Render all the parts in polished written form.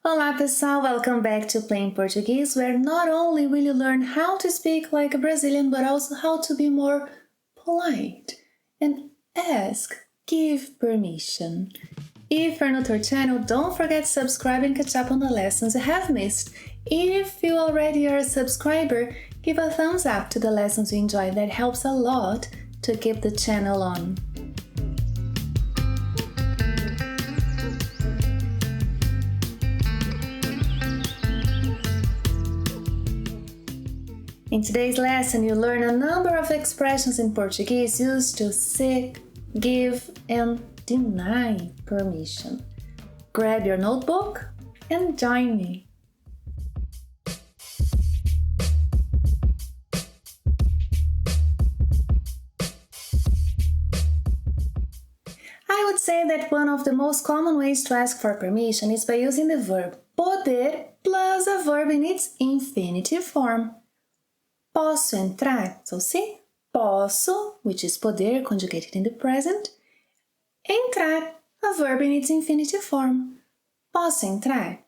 Olá pessoal, welcome back to Plain Portuguese, where not only will you learn how to speak like a Brazilian, but also how to be more polite and give permission. If you're new to our channel, don't forget to subscribe and catch up on the lessons you have missed. If you already are a subscriber, give a thumbs up to the lessons you enjoy. That helps a lot to keep the channel on. In today's lesson, you'll learn a number of expressions in Portuguese used to seek, give, and deny permission. Grab your notebook and join me. I would say that one of the most common ways to ask for permission is by using the verb poder plus a verb in its infinitive form. Posso entrar? So see, posso, which is poder conjugated in the present. Entrar, a verb in its infinitive form. Posso entrar?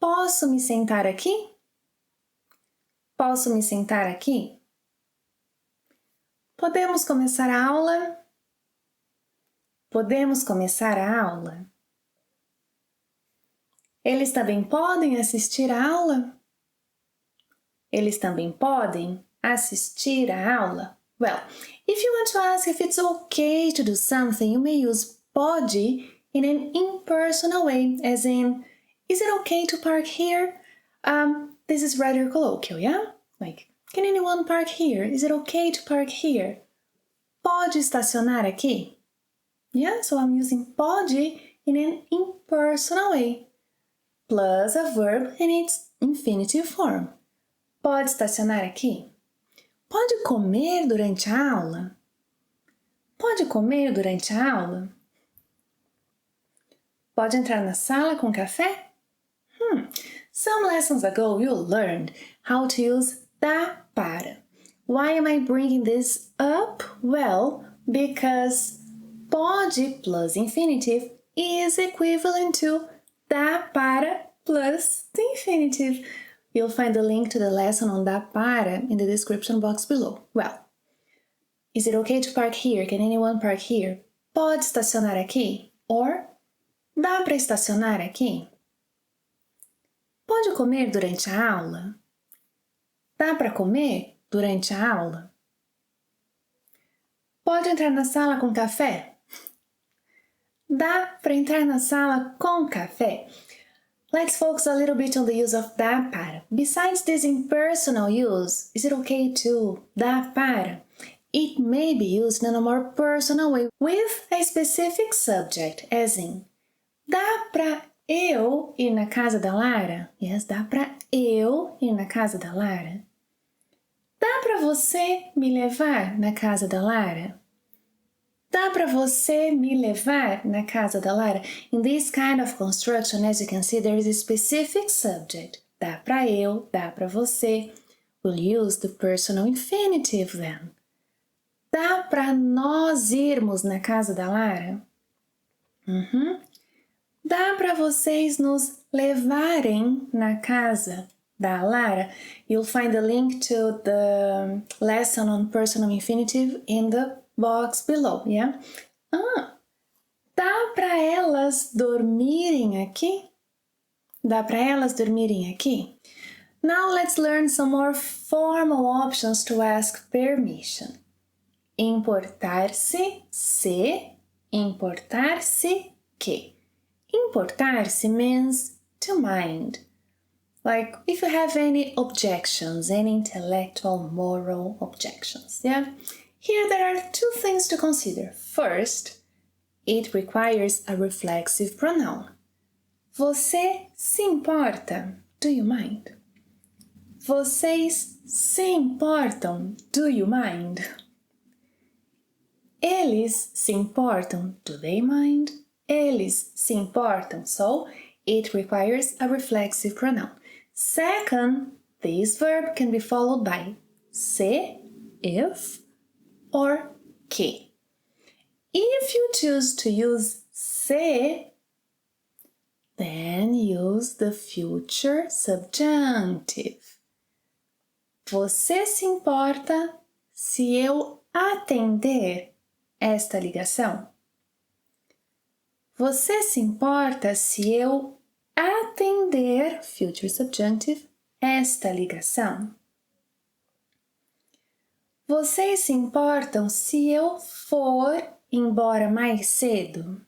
Posso me sentar aqui? Posso me sentar aqui? Podemos começar a aula? Podemos começar a aula? Eles também podem assistir a aula? Eles também podem assistir a aula? Well, if you want to ask if it's okay to do something, you may use pode in an impersonal way, as in, is it okay to park here? This is rather colloquial, yeah? Like, can anyone park here? Is it okay to park here? Pode estacionar aqui? Yeah, so I'm using pode in an impersonal way, plus a verb in its infinitive form. Pode estacionar aqui? Pode comer durante a aula? Pode comer durante a aula? Pode entrar na sala com café? Some lessons ago you learned how to use dá para. Why am I bringing this up? Well, because pode plus infinitive is equivalent to dá para plus the infinitive. You'll find the link to the lesson on dá para in the description box below. Well, is it okay to park here? Can anyone park here? Pode estacionar aqui? Or, dá para estacionar aqui? Pode comer durante a aula? Dá para comer durante a aula? Pode entrar na sala com café? Dá para entrar na sala com café? Let's focus a little bit on the use of dá para. Besides this impersonal use, is it okay to dá para? It may be used in a more personal way with a specific subject, as in, dá para eu ir na casa da Lara? Yes, dá para eu ir na casa da Lara? Dá para você me levar na casa da Lara? Dá para você me levar na casa da Lara? In this kind of construction, as you can see, there is a specific subject. Dá para eu, dá para você. We'll use the personal infinitive then. Dá para nós irmos na casa da Lara? Dá para vocês nos levarem na casa da Lara? You'll find the link to the lesson on personal infinitive in the box below, yeah? Dá para elas dormirem aqui? Dá para elas dormirem aqui? Now let's learn some more formal options to ask permission. Importar-se, se, importar-se, que. Importar-se means to mind. Like if you have any objections, any intellectual, moral objections, yeah? Here there are two things to consider. First, it requires a reflexive pronoun. Você se importa? Do you mind? Vocês se importam? Do you mind? Eles se importam? Do they mind? Eles se importam? So, it requires a reflexive pronoun. Second, this verb can be followed by se, if, or que. If you choose to use se, use the future subjunctive. Você se importa se eu atender esta ligação? Você se importa se eu atender, future subjunctive, esta ligação? Vocês se importam se eu for embora mais cedo?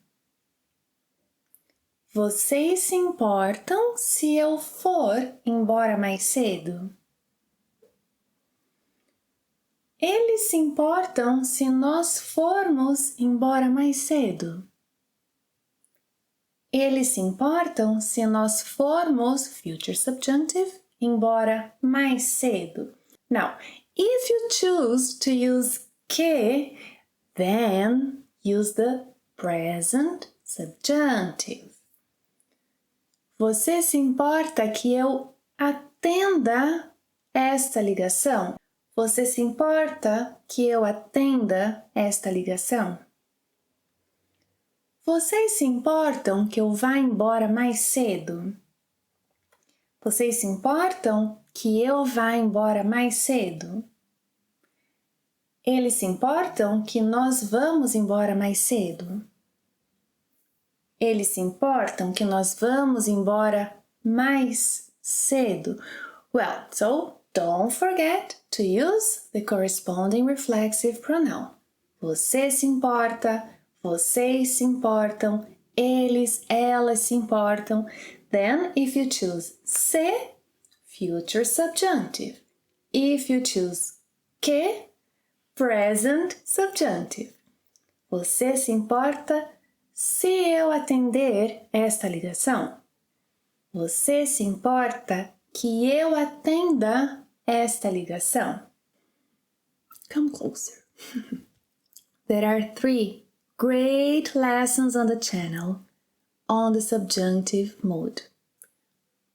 Vocês se importam se eu for embora mais cedo? Eles se importam se nós formos embora mais cedo? Eles se importam se nós formos, future subjunctive, embora mais cedo? Now, if you choose to use que, then use the present subjunctive. Você se importa que eu atenda esta ligação? Você se importa que eu atenda esta ligação? Vocês se importam que eu vá embora mais cedo? Vocês se importam que eu vá embora mais cedo? Eles se importam que nós vamos embora mais cedo? Eles se importam que nós vamos embora mais cedo? Well, so don't forget to use the corresponding reflexive pronoun. Você se importa, vocês se importam, eles, elas se importam. Then, if you choose se, future subjunctive. If you choose que, present subjunctive. Você se importa se eu atender esta ligação? Você se importa que eu atenda esta ligação? Come closer. There are 3 great lessons on the channel on the subjunctive mode.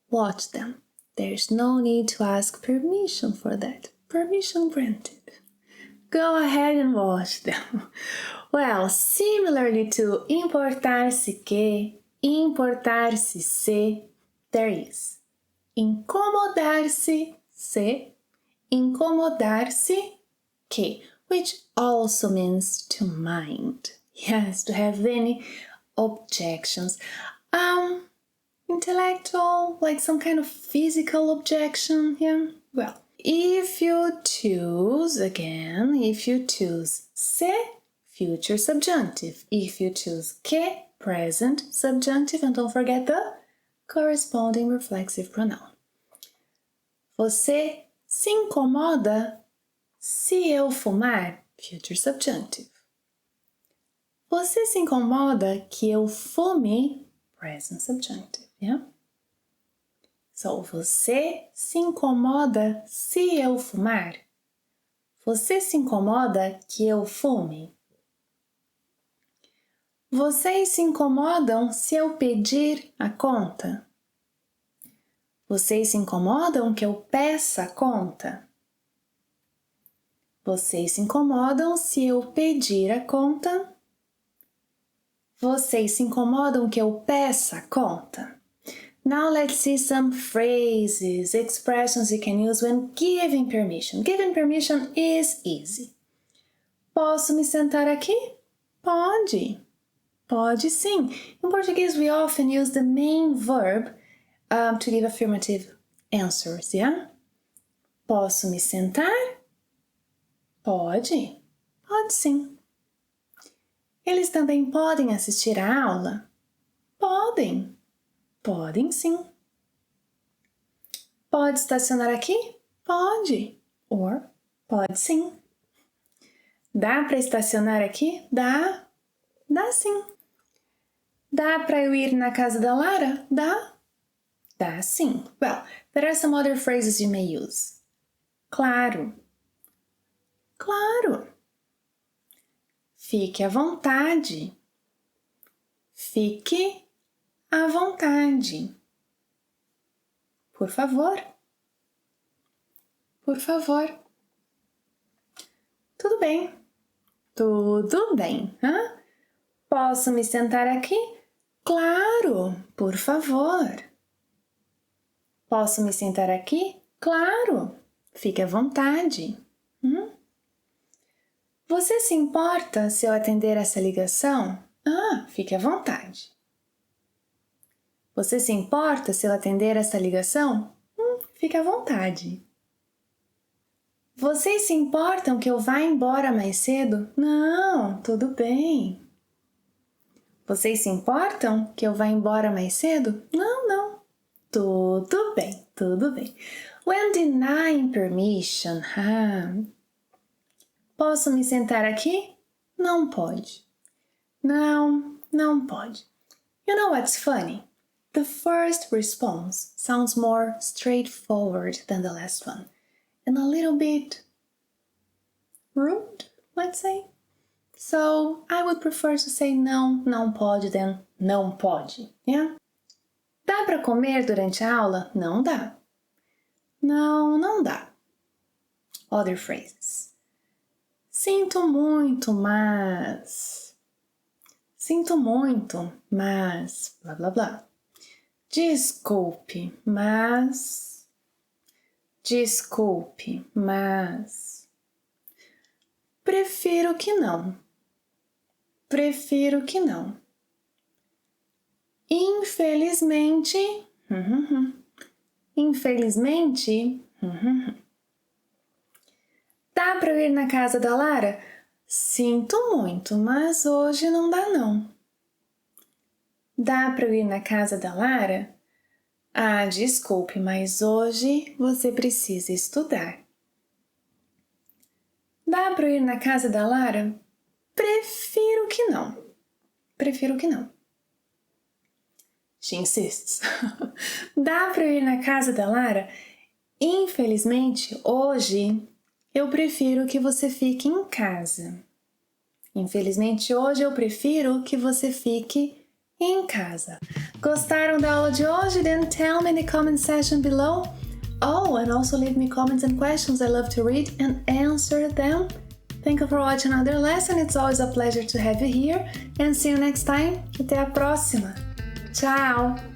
Watch them. There's no need to ask permission for that. Permission granted. Go ahead and watch them. Well, similarly to importar-se que, importar-se se, there is incomodar-se se, incomodar-se que, which also means to mind. Yes, to have any objections. Intellectual, like some kind of physical objection, yeah? Well, if you choose, again, if you choose se, future subjunctive. If you choose que, present subjunctive, and don't forget the corresponding reflexive pronoun. Você se incomoda se eu fumar? Future subjunctive. Você se incomoda que eu fume? Present subjunctive, yeah? So, você se incomoda se eu fumar? Você se incomoda que eu fume? Vocês se incomodam se eu pedir a conta? Vocês se incomodam que eu peça a conta? Vocês se incomodam se eu pedir a conta? Vocês se incomodam que eu peça a conta? Now let's see some phrases, expressions you can use when giving permission. Giving permission is easy. Posso me sentar aqui? Pode. Pode sim. In Portuguese, we often use the main verb to give affirmative answers, yeah? Posso me sentar? Pode. Pode sim. Eles também podem assistir à aula? Podem. Podem sim. Pode estacionar aqui? Pode. Or pode sim. Dá para estacionar aqui? Dá. Dá sim. Dá para eu ir na casa da Lara? Dá. Dá sim. Well, there are some other phrases you may use. Claro. Claro. Fique à vontade. Fique à vontade. Por favor. Por favor. Tudo bem. Tudo bem. Hã? Posso me sentar aqui? Claro, por favor. Posso me sentar aqui? Claro! Fique à vontade. Você se importa se eu atender essa ligação? Fique à vontade. Você se importa se eu atender essa ligação? Fique à vontade. Vocês se importam que eu vá embora mais cedo? Não, tudo bem. Vocês se importam que eu vá embora mais cedo? Não. Tudo bem, tudo bem. When denying permission, posso me sentar aqui? Não pode. Não pode. You know what's funny? The first response sounds more straightforward than the last one, and a little bit rude, let's say. So I would prefer to say não pode than não pode, yeah? Dá para comer durante a aula? Não dá. Não dá. Other phrases. Sinto muito, mas... blá blá blá. Desculpe, mas... Prefiro que não. Infelizmente, Dá para eu ir na casa da Lara? Sinto muito, mas hoje não dá não. Dá para eu ir na casa da Lara? Desculpe, mas hoje você precisa estudar. Dá para eu ir na casa da Lara? Prefiro que não. She insists. Dá para eu ir na casa da Lara? Infelizmente, hoje eu prefiro que você fique em casa. Infelizmente, hoje eu prefiro que você fique em casa. Gostaram da aula de hoje? Then tell me in the comment section below. Oh, and also leave me comments and questions. I love to read and answer them. Thank you for watching another lesson. It's always a pleasure to have you here. And see you next time. Até a próxima. Tchau!